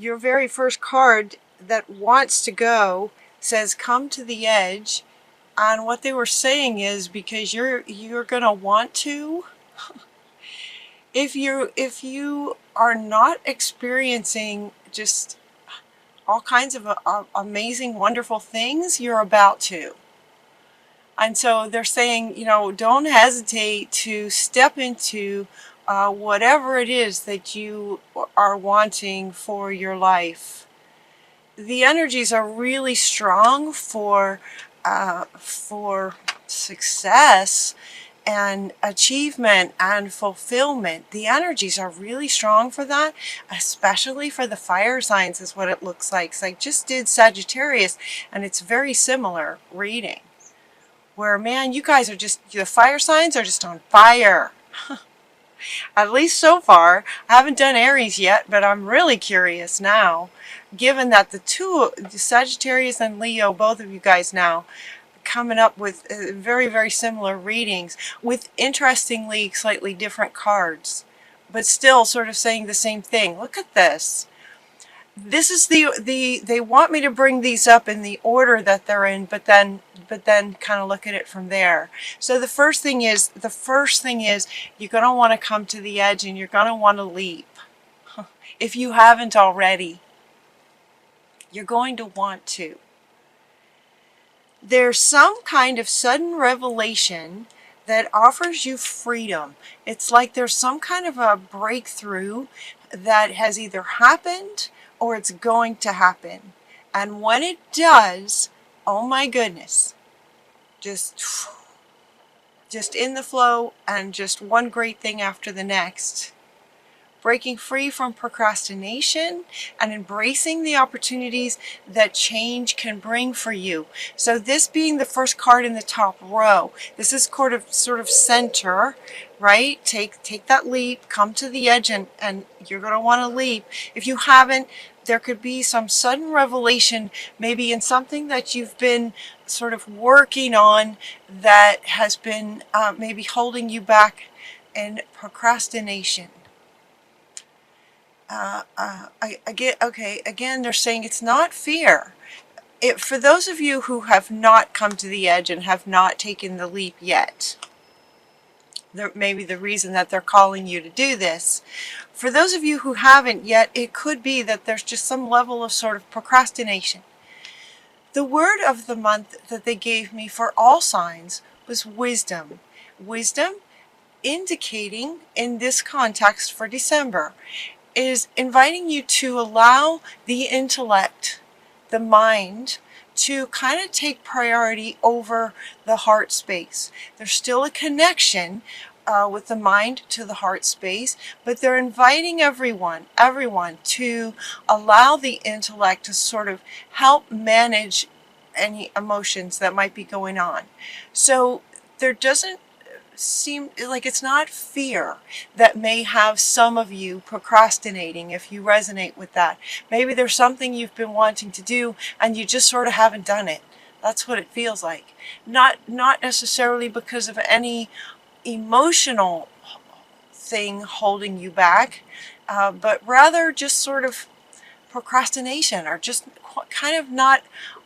your very first card that wants to go says come to the edge. And what they were saying is because you're gonna want to, if you are not experiencing just all kinds of amazing, wonderful things, you're about to. And so they're saying, don't hesitate to step into whatever it is that you are wanting for your life. The energies are really strong for success and achievement and fulfillment. The energies are really strong for that, especially for the fire signs is what it looks like. So I just did Sagittarius and it's very similar reading. Where, man, you guys are just, the fire signs are just on fire. At least so far. I haven't done Aries yet, but I'm really curious now, given that the Sagittarius and Leo, both of you guys now, coming up with very, very similar readings with interestingly slightly different cards, but still sort of saying the same thing. Look at this. This is they want me to bring these up in the order that they're in, but then kind of look at it from there. So the first thing is you're going to want to come to the edge and you're going to want to leap. If you haven't already, you're going to want to. There's some kind of sudden revelation that offers you freedom. It's like there's some kind of a breakthrough that has either happened or it's going to happen. And when it does, oh my goodness, just in the flow and just one great thing after the next. Breaking free from procrastination and embracing the opportunities that change can bring for you. So this being the first card in the top row, this is sort of center, right? Take that leap, come to the edge, and you're going to want to leap. If you haven't, there could be some sudden revelation, maybe in something that you've been sort of working on that has been maybe holding you back in procrastination. Again, they're saying it's not fear. For those of you who have not come to the edge and have not taken the leap yet, maybe the reason that they're calling you to do this. For those of you who haven't yet, it could be that there's just some level of sort of procrastination. The word of the month that they gave me for all signs was wisdom. Wisdom, indicating in this context for December, is inviting you to allow the intellect, the mind, to kind of take priority over the heart space. There's still a connection with the mind to the heart space, but they're inviting everyone to allow the intellect to sort of help manage any emotions that might be going on. So there doesn't seem like it's not fear that may have some of you procrastinating, if you resonate with that. Maybe there's something you've been wanting to do and you just sort of haven't done it. That's what it feels like. Not necessarily because of any emotional thing holding you back, but rather just sort of procrastination or just kind of not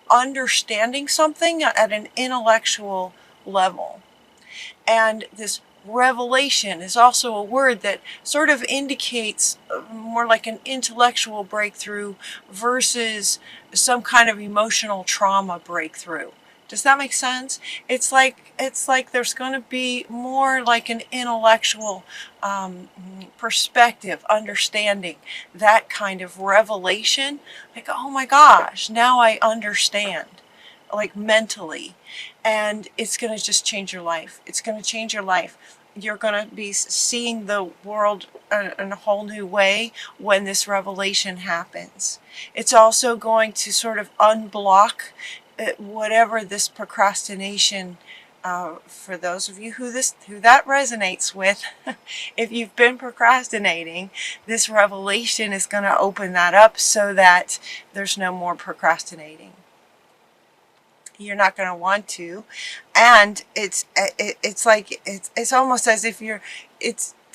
understanding something at an intellectual level. And this revelation is also a word that sort of indicates more like an intellectual breakthrough versus some kind of emotional trauma breakthrough. Does that make sense? It's like there's going to be more like an intellectual perspective, understanding, that kind of revelation. Like, oh my gosh, now I understand. Like mentally, and it's going to just change your life. It's going to change your life. You're going to be seeing the world in a whole new way when this revelation happens. It's also going to sort of unblock whatever this procrastination, for those of you who that resonates with, if you've been procrastinating, this revelation is going to open that up so that there's no more procrastinating. You're not going to want to, and it's like it's almost as if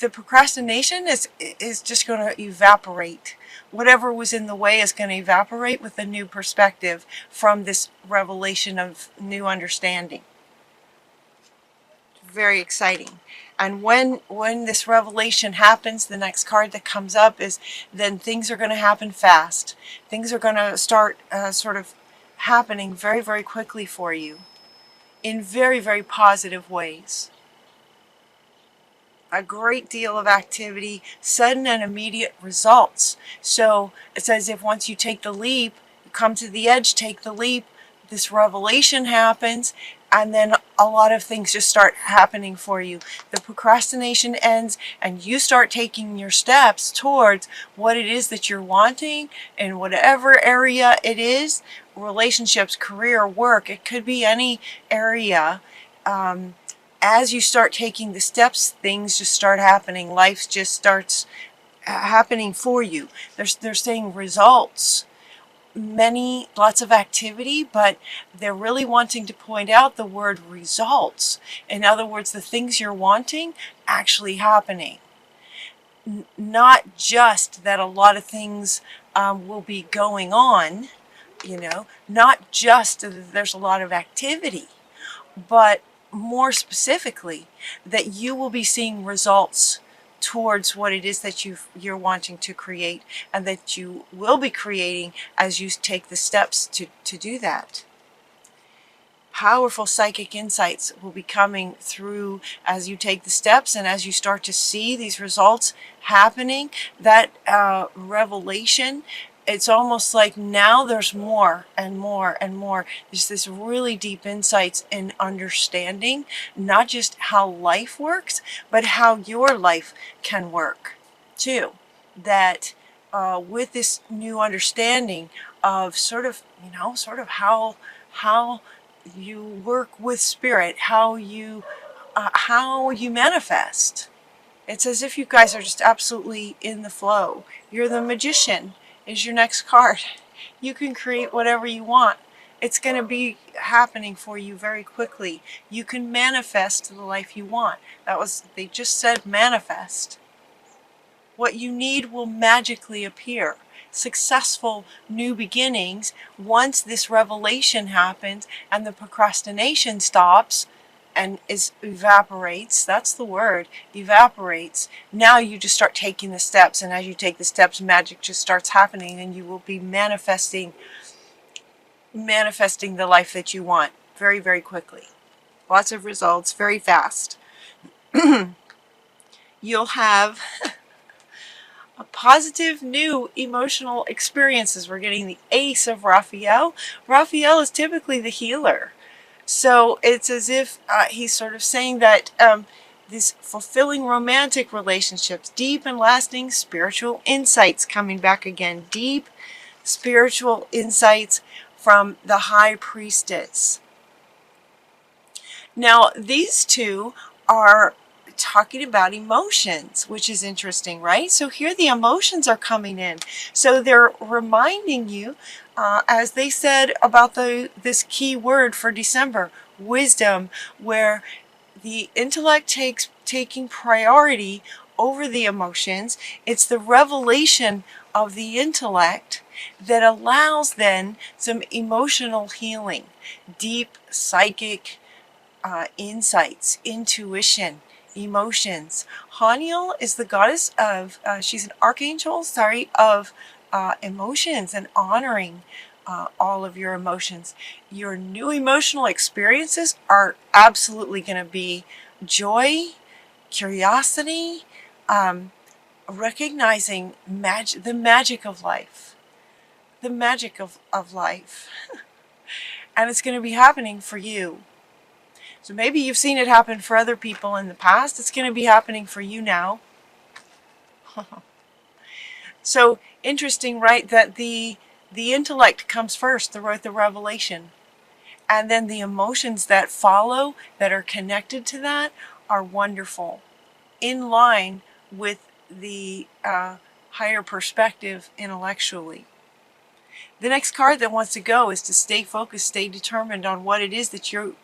the procrastination is just going to evaporate. Whatever was in the way is going to evaporate with a new perspective from this revelation of new understanding. Very exciting. And when this revelation happens, the next card that comes up is then things are going to happen fast. Things are going to start sort of happening very, very quickly for you in very, very positive ways. A great deal of activity, sudden and immediate results. So it's as if once you take the leap, you come to the edge, take the leap, this revelation happens, and then a lot of things just start happening for you. The procrastination ends and you start taking your steps towards what it is that you're wanting in whatever area it is, relationships, career, work, it could be any area. As you start taking the steps, things just start happening. Life just starts happening for you. They're saying results. Lots of activity, but they're really wanting to point out the word results. In other words, the things you're wanting actually happening. Not just that a lot of things will be going on, not just that there's a lot of activity, but more specifically, that you will be seeing results towards what it is that you're wanting to create, and that you will be creating as you take the steps to do that. Powerful psychic insights will be coming through as you take the steps and as you start to see these results happening. That revelation, it's almost like now there's more and more and more. There's this really deep insights in understanding, not just how life works, but how your life can work too. That with this new understanding of sort of how you work with spirit, how you manifest. It's as if you guys are just absolutely in the flow. You're the magician is your next card. You can create whatever you want. It's going to be happening for you very quickly. You can manifest the life you want. They just said manifest. What you need will magically appear. Successful new beginnings, once this revelation happens and the procrastination stops and evaporates, that's the word, evaporates. Now you just start taking the steps, and as you take the steps, magic just starts happening, and you will be manifesting the life that you want very, very quickly. Lots of results, very fast. You'll have a positive new emotional experiences. We're getting the Ace of Raphael. Raphael is typically the healer. So it's as if he's sort of saying that these fulfilling romantic relationships, deep and lasting spiritual insights coming back again. Deep spiritual insights from the High Priestess. Now, these two are talking about emotions, which is interesting, right? So here the emotions are coming in. So they're reminding you, as they said about this key word for December, wisdom, where the intellect taking priority over the emotions. It's the revelation of the intellect that allows then some emotional healing, deep psychic insights, intuition, emotions. Haniel is the goddess of, she's an archangel, of emotions and honoring all of your emotions. Your new emotional experiences are absolutely going to be joy, curiosity, recognizing the magic of life. The magic of life. And it's going to be happening for you. So maybe you've seen it happen for other people in the past. It's going to be happening for you now. So interesting, right, that the intellect comes first, the revelation. And then the emotions that follow, that are connected to that, are wonderful. In line with the higher perspective intellectually. The next card that wants to go is to stay focused, stay determined on what it is that you're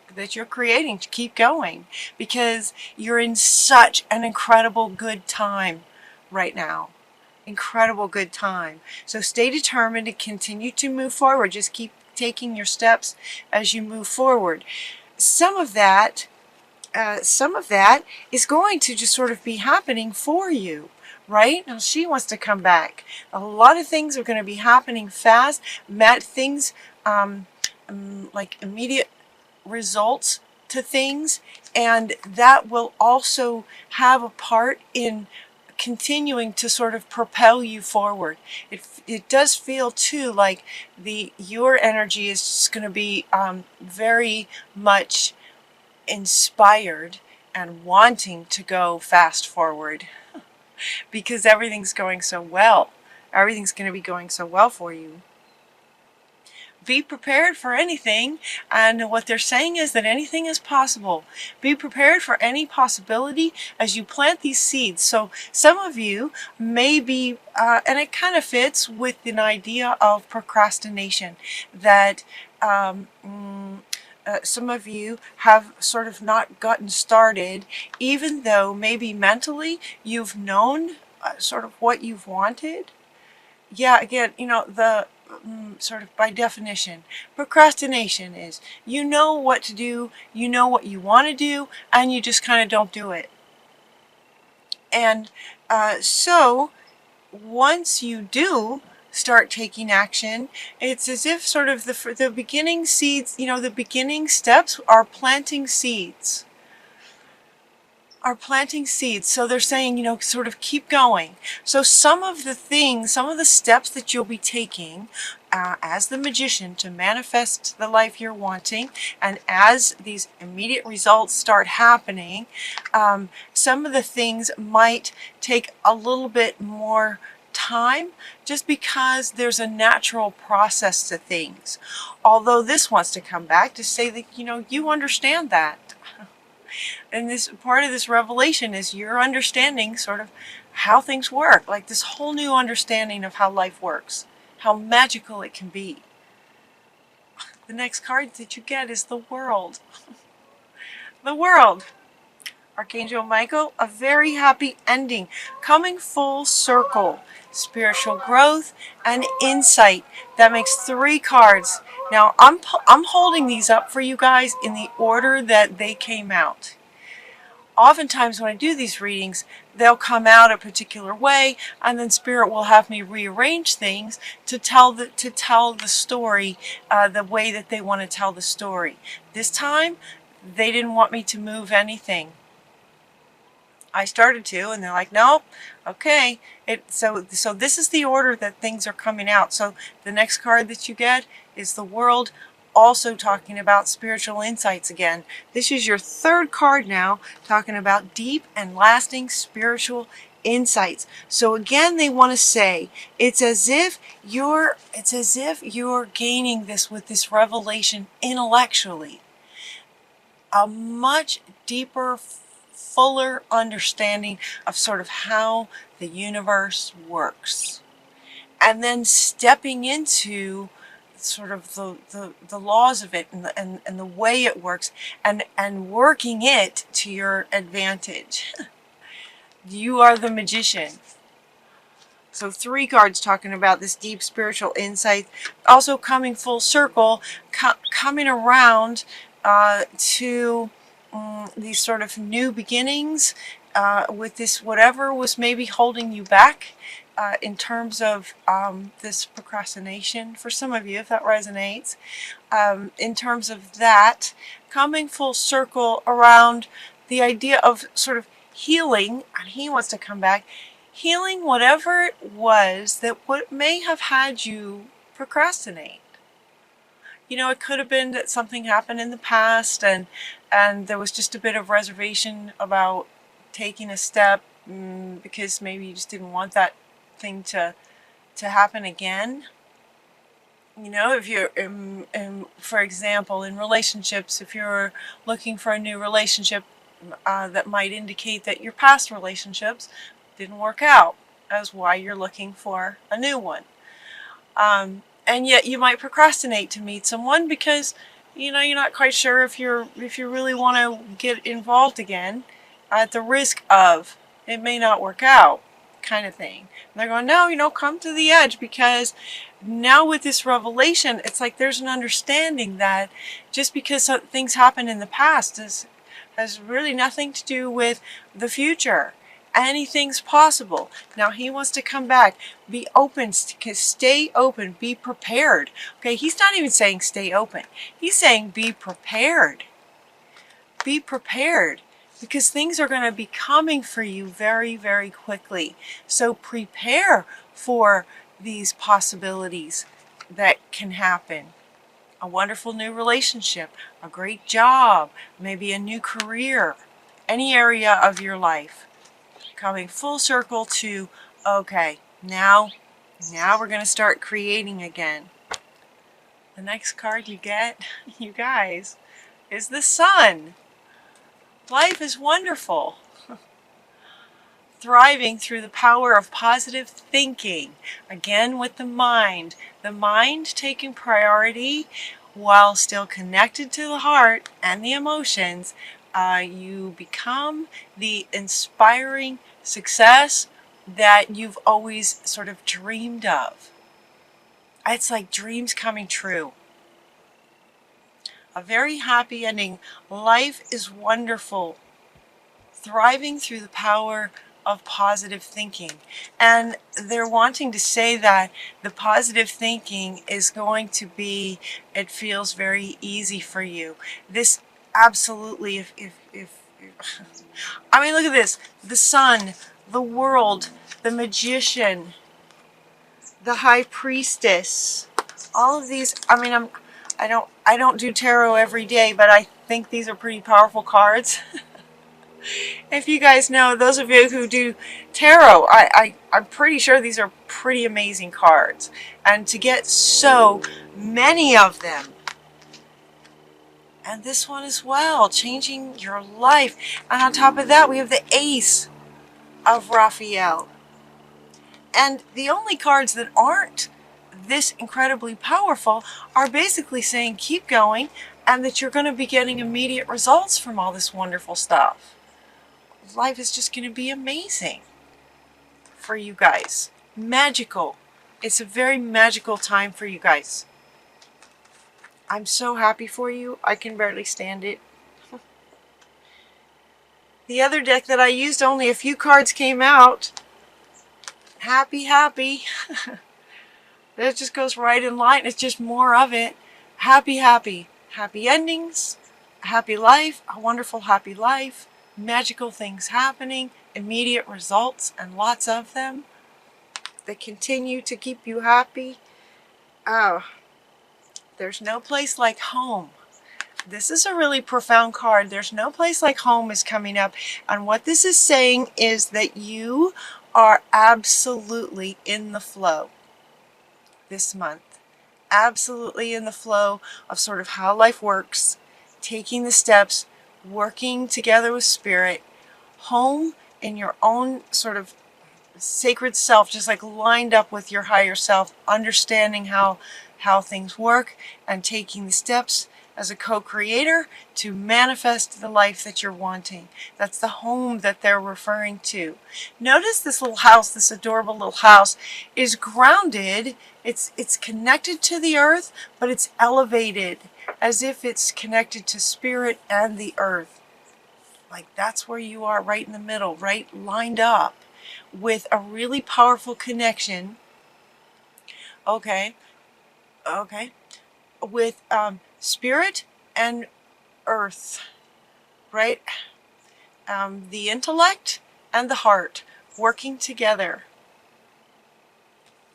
creating, to keep going, because you're in such an incredible good time right now. Incredible good time. So stay determined and continue to move forward. Just keep taking your steps as you move forward. Some of that is going to just sort of be happening for you. Right? Now she wants to come back. A lot of things are going to be happening fast. Things like immediate results to things, and that will also have a part in continuing to sort of propel you forward. It does feel too like your energy is just going to be very much inspired and wanting to go fast forward because everything's going so well. Everything's going to be going so well for you. Be prepared for anything, and what they're saying is that anything is possible. Be prepared for any possibility as you plant these seeds. So some of you may be, and it kind of fits with an idea of procrastination, that some of you have sort of not gotten started, even though maybe mentally you've known sort of what you've wanted. Yeah, again, the sort of by definition, procrastination is you know what to do, you know what you want to do, and you just kind of don't do it. And so once you do start taking action, it's as if sort of the beginning seeds, the beginning steps are planting seeds. So they're saying, sort of keep going. So some of the steps that you'll be taking as the magician to manifest the life you're wanting, and as these immediate results start happening, some of the things might take a little bit more time, just because there's a natural process to things. Although this wants to come back to say that, you understand that. And this part of this revelation is you're understanding sort of how things work, like this whole new understanding of how life works, how magical it can be. The next card that you get is the World. The World. Archangel Michael, a very happy ending, coming full circle, spiritual growth and insight. That makes 3 cards. Now I'm holding these up for you guys in the order that they came out. Oftentimes when I do these readings, they'll come out a particular way, and then Spirit will have me rearrange things to tell the story the way that they want to tell the story. This time, they didn't want me to move anything. I started to, and they're like, nope, okay. So this is the order that things are coming out. So the next card that you get is the World, also talking about spiritual insights again. This is your 3rd card now, talking about deep and lasting spiritual insights. So again, they want to say it's as if you're gaining this with this revelation intellectually. A much deeper, fuller understanding of sort of how the universe works, and then stepping into sort of the laws of it, and the way it works, and working it to your advantage. You are the magician. So 3 cards talking about this deep spiritual insight, also coming full circle, coming around to these sort of new beginnings with this whatever was maybe holding you back in terms of this procrastination. For some of you, if that resonates, in terms of that, coming full circle around the idea of sort of healing, and he wants to come back, healing whatever it was that what may have had you procrastinate. It could have been that something happened in the past, and there was just a bit of reservation about taking a step because maybe you just didn't want that thing to happen again. If you're, for example, in relationships, if you're looking for a new relationship, that might indicate that your past relationships didn't work out. That's why you're looking for a new one. and yet you might procrastinate to meet someone because you're not quite sure if you really want to get involved again, at the risk of it may not work out, kind of thing. And they're going, no, come to the edge, because now with this revelation, it's like there's an understanding that just because things happen in the past has really nothing to do with the future. Anything's possible. Now he wants to come back. Be open, stay open, be prepared. Okay, he's not even saying stay open. He's saying be prepared. Be prepared, because things are going to be coming for you very, very quickly. So prepare for these possibilities that can happen. A wonderful new relationship, a great job, maybe a new career, any area of your life. Coming full circle to, okay, now we're going to start creating again. The next card you get, you guys, is the Sun. Life is wonderful. Thriving through the power of positive thinking. Again with the mind taking priority while still connected to the heart and the emotions. You become the inspiring success that you've always sort of dreamed of. It's like dreams coming true. A very happy ending. Life is wonderful. Thriving through the power of positive thinking. And they're wanting to say that the positive thinking is going to be, it feels very easy for you. This absolutely, I mean, look at this. The Sun, the World, the Magician, the High Priestess. All of these, I mean, I don't do tarot every day, but I think these are pretty powerful cards. If you guys know, those of you who do tarot, I'm pretty sure these are pretty amazing cards. And to get so many of them. And this one as well, changing your life. And on top of that, we have the Ace of Raphael. And the only cards that aren't this incredibly powerful are basically saying keep going, and that you're going to be getting immediate results from all this wonderful stuff. Life is just going to be amazing for you guys. Magical. It's a very magical time for you guys. I'm so happy for you. I can barely stand it. The other deck that I used, only a few cards came out. Happy, happy. That just goes right in line. It's just more of it. Happy, happy. Happy endings. A happy life. A wonderful, happy life. Magical things happening. Immediate results, and lots of them. That continue to keep you happy. Oh. There's no place like home. This is a really profound card. There's no place like home is coming up. And what this is saying is that you are absolutely in the flow this month. Absolutely in the flow of sort of how life works. Taking the steps. Working together with Spirit. Home in your own sort of sacred self. Just like lined up with your higher self. Understanding how things work, and taking the steps as a co-creator to manifest the life that you're wanting. That's the home that they're referring to. Notice this little house, this adorable little house, is grounded. It's connected to the earth, but it's elevated as if it's connected to Spirit and the earth. Like that's where you are, right in the middle, right lined up with a really powerful connection. Okay, with Spirit and earth, right? The intellect and the heart working together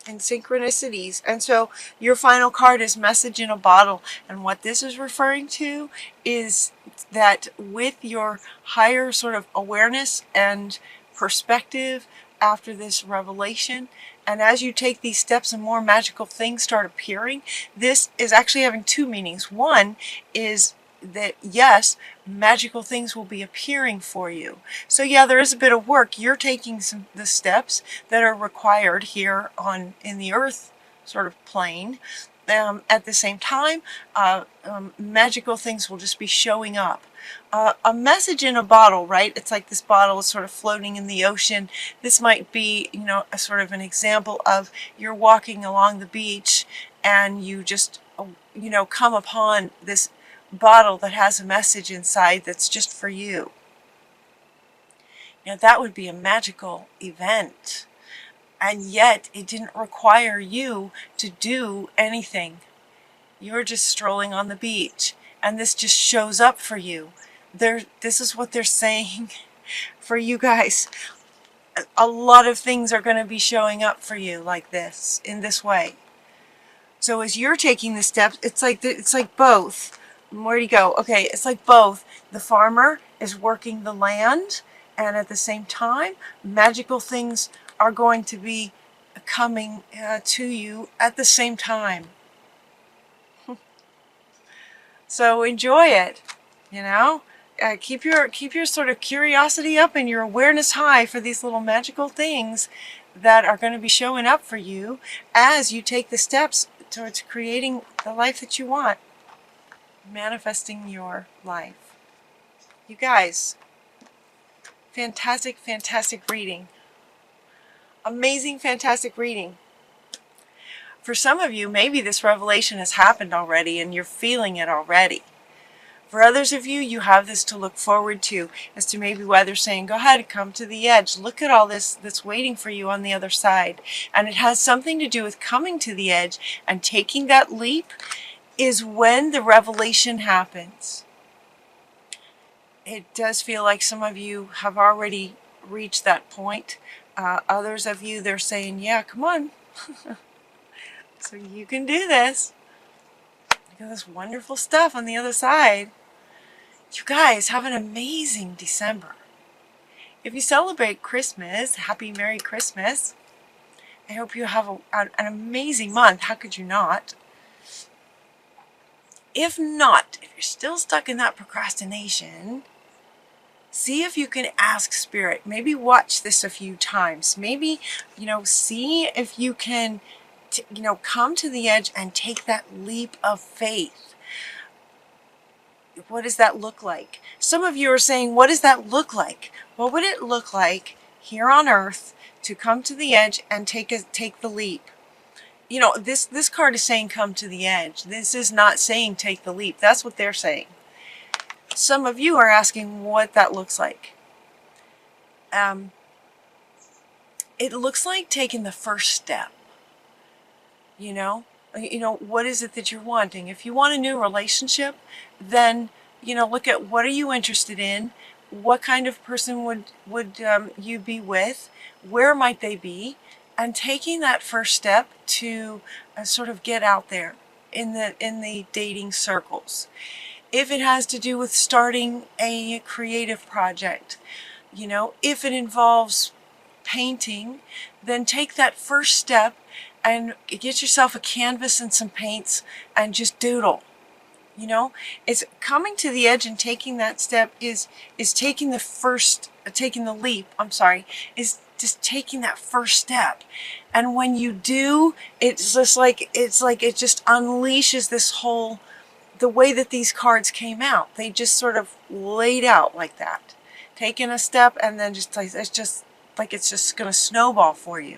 in synchronicities. And so your final card is Message in a Bottle. And what this is referring to is that with your higher sort of awareness and perspective after this revelation, and as you take these steps and more magical things start appearing, this is actually having two meanings. One is that, yes, magical things will be appearing for you. So yeah, there is a bit of work. You're taking the steps that are required here in the earth sort of plain. At the same time, magical things will just be showing up. A message in a bottle, right? It's like this bottle is sort of floating in the ocean. This might be, you know, a sort of an example of you're walking along the beach and you just, you know, come upon this bottle that has a message inside that's just for you. Now that would be a magical event. And yet it didn't require you to do anything. You're just strolling on the beach and this just shows up for you. This is what they're saying for you guys. A lot of things are going to be showing up for you like this, in this way. So as you're taking the steps, it's like both. Where do you go? Okay, it's like both. The farmer is working the land, and at the same time, magical things are going to be coming to you at the same time. So enjoy it, you know. Keep your sort of curiosity up and your awareness high for these little magical things that are going to be showing up for you as you take the steps towards creating the life that you want, manifesting your life. You guys, fantastic, fantastic reading. Amazing, fantastic reading. For some of you, maybe this revelation has happened already and you're feeling it already. For others of you, you have this to look forward to, as to maybe why they're saying, go ahead, come to the edge. Look at all this that's waiting for you on the other side. And it has something to do with coming to the edge and taking that leap is when the revelation happens. It does feel like some of you have already reached that point. Others of you, they're saying, yeah, come on. So you can do this. Look at this wonderful stuff on the other side. You guys have an amazing December. If you celebrate Christmas, happy Merry Christmas. I hope you have an amazing month. How could you not? If not, if you're still stuck in that procrastination, see if you can ask Spirit. Maybe watch this a few times. Maybe, you know, see if you can, you know, come to the edge and take that leap of faith. What does that look like? Some of you are saying, what does that look like? What would it look like here on earth to come to the edge and take the leap? You know, this card is saying come to the edge. This is not saying take the leap. That's what they're saying. Some of you are asking what that looks like. It looks like taking the first step. You know, what is it that you're wanting? If you want a new relationship, then, you know, look at what are you interested in? What kind of person would you be with? Where might they be? And taking that first step to sort of get out there in the dating circles. If it has to do with starting a creative project, you know, if it involves painting, then take that first step and get yourself a canvas and some paints and just doodle. You know, it's coming to the edge and taking that step is taking the leap, is just taking that first step. And when you do, it's just like it just unleashes this whole, the way that these cards came out. They just sort of laid out like that. Taking a step and then just like, it's just going to snowball for you.